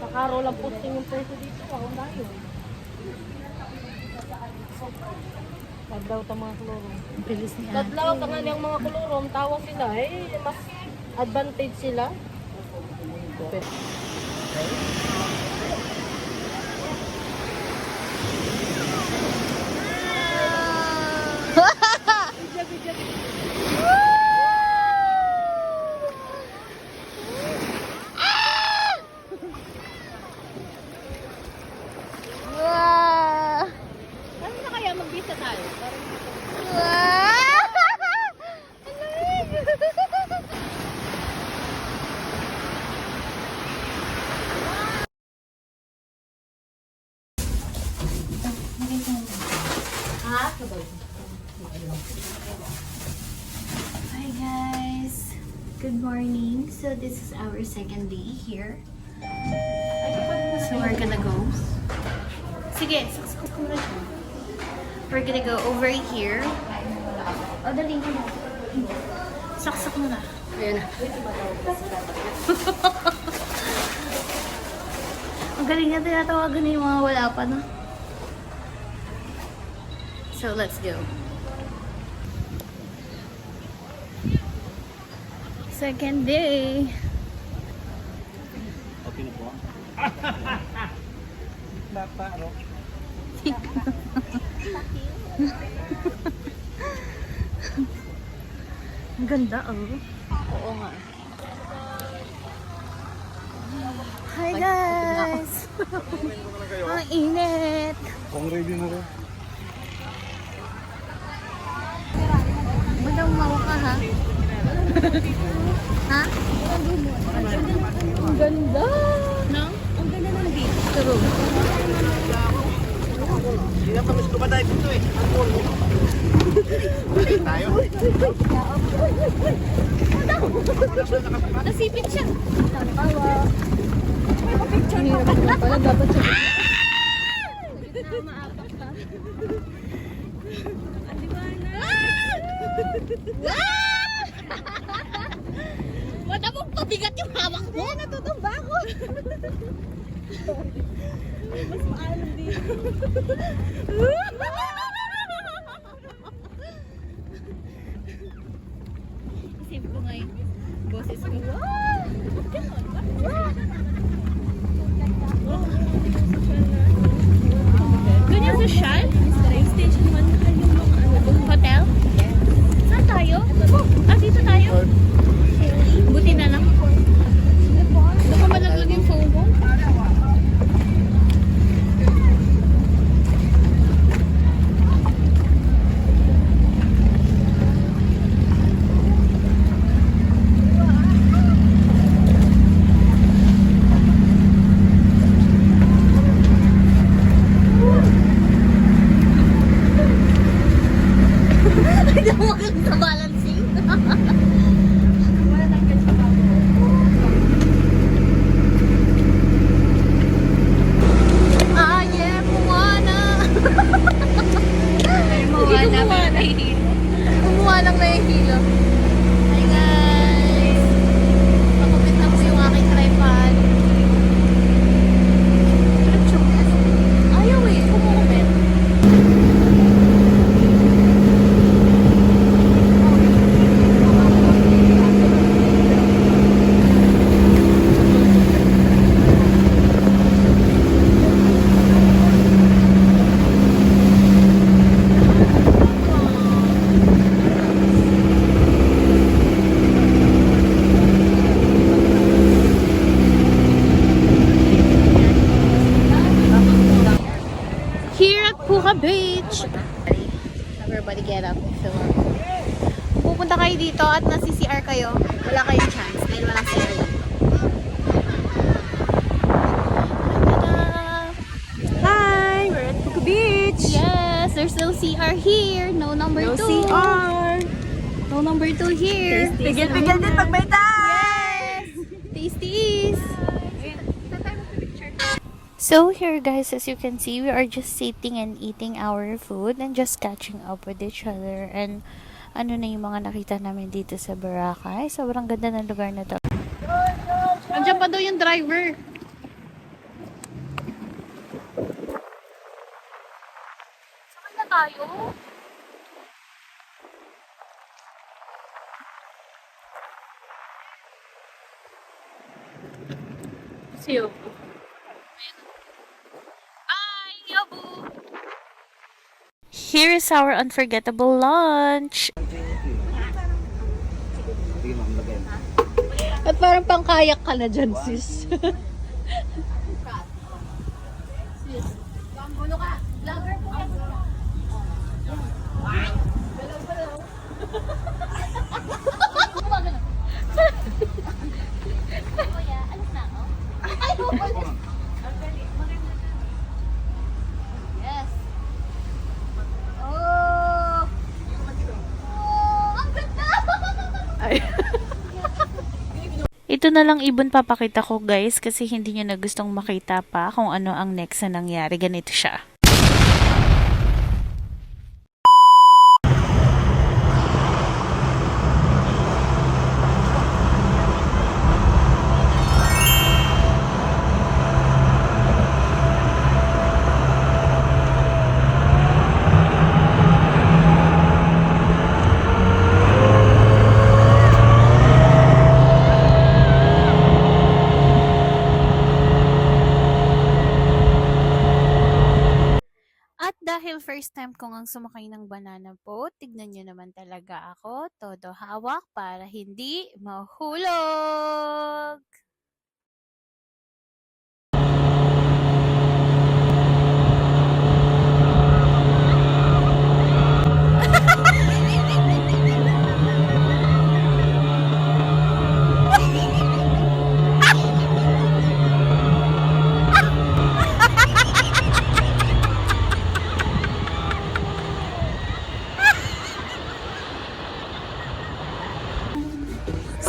Nakaro lang po yung preso dito. Ako na yun. Tagdaw ta mga klorom. Bilis niya. Tagdaw ta nga niyang mga klorom. Tawag sila mas advantage sila. Paano na kaya mag-visa tayo? Hi guys, good morning. So this is our second day here. So we're gonna go. Sige, saksak ko na siya. We're gonna go over here. O, dali mo na. Saksak mo na. Ayan na. Ang galing na tinatawagan na yung mga wala pa, no? So, let's go. Second day. Okay na po. Lapa, no? Ang ganda, oh. Oo nga. Hi, guys! Ang init! Kung ready na rin. Madang mawa ka, ha? Ha? Ang ganda! No? Ang ganda ng beach. True. Hindi na kami scuba dive dito eh. Tayo? Nasipit siya. Ang hirap na pala. Dapat siya. Wala mong pabigat yung hawak mo. Natutumba ako. Mas maalam din. Save ko nga yung boses ko. Doon yung social? Station 1 na yung mga hotel? Saan tayo? Ah, dito tayo? Buti na lang. Baka malaglag yung phone mo. Hindi ako magaling sa balancing. Ah, yeah, Moana. Moana, pero nahihilo. Moana lang nahihilo. Hi guys. Pakupit na po yung aking tripod. Ayaw eh, kumukupit. here at Puka Beach. Everybody get up. So, kung pupunta kayo dito at nasi-CR kayo, wala kayong chance dahil walang CR dito. Hi! We're at Puka Beach! Yes, there's no CR here. No number 2. CR! No number 2 here. Tigil-tigil din pag may Yes! Tasties! So here guys, as you can see, we are just sitting and eating our food and just catching up with each other. And ano na yung mga nakita namin dito sa Boracay. Sobrang ganda ng lugar na to. Andiyan pa daw yung driver. Saan na tayo? siyo. Here is our unforgettable lunch. At parang pangkayak ka na dyan, sis. Yes. Oh. Oh, ang ganda. Ito na lang ibon papakita ko guys kasi hindi nyo na gustong makita pa kung ano ang next na nangyari. Ganito siya. At dahil first time ko ngang sumakay ng banana boat, tignan nyo naman talaga ako, todo hawak para hindi mahulog.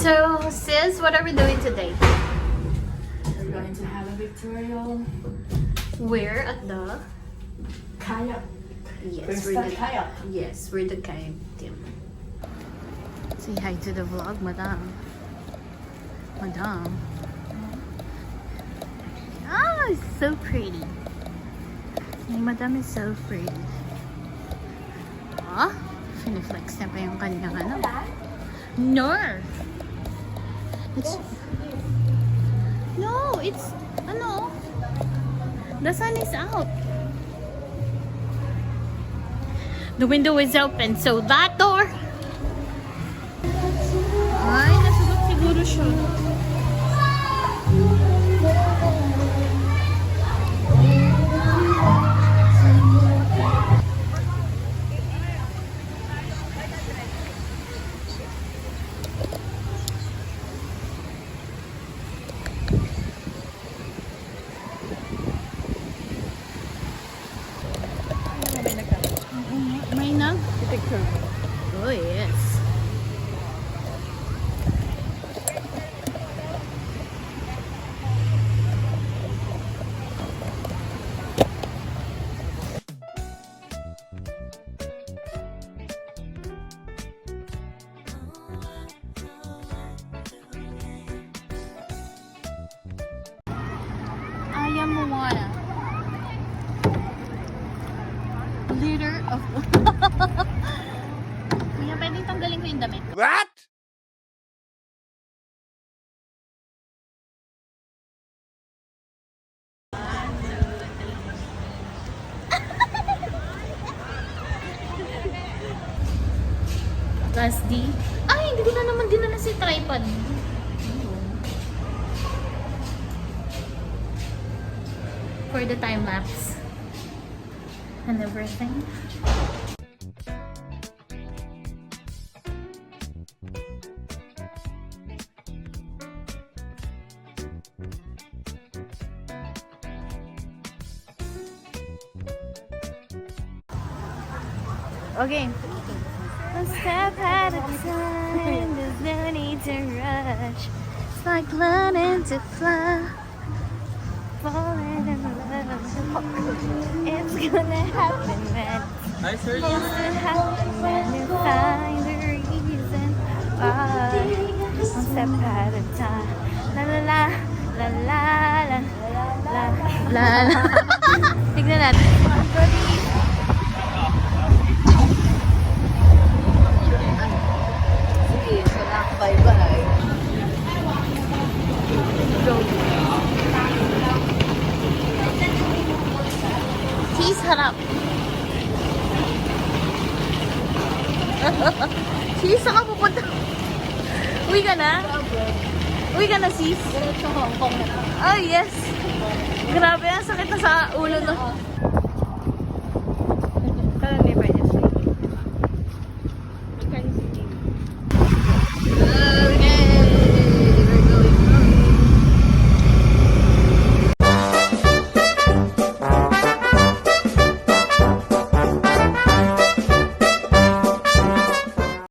So, sis, what are we doing today? We're going to have a pictorial We're at the... kayak. Yes, We're the kayak. Yes, we're the kayak team. Say hi to the vlog, madam. Madam. Oh, it's so pretty. Madam is so pretty. Ah, finiflex niya pa yung kanyang ano. No! It's... No, it's... Ano? The sun is out. The window is open, so that door... Ay, nasugot siguro siya. May na? Picture. Oh, yes. Ayaw mo muna. Leader of... Kaya pwedeng tanggalin ko yung damit. What? Gas D. Ay, hindi ko na naman dinala si tripod. For the time lapse. and everything. Okay. One step at a time, there's no need to rush. It's like learning to fly, falling in love. It's gonna happen, man. It's gonna happen when you find the reason why. One step at a time. La la la, la la la, la la la. Tignan natin. Bye-bye. Cheese harap. Sis, saan ka pupunta? Uwi ka na? Uwi ka na, sis? Diretso Hong Kong na. Oh, yes. Grabe, ang sakit na sa ulo, no?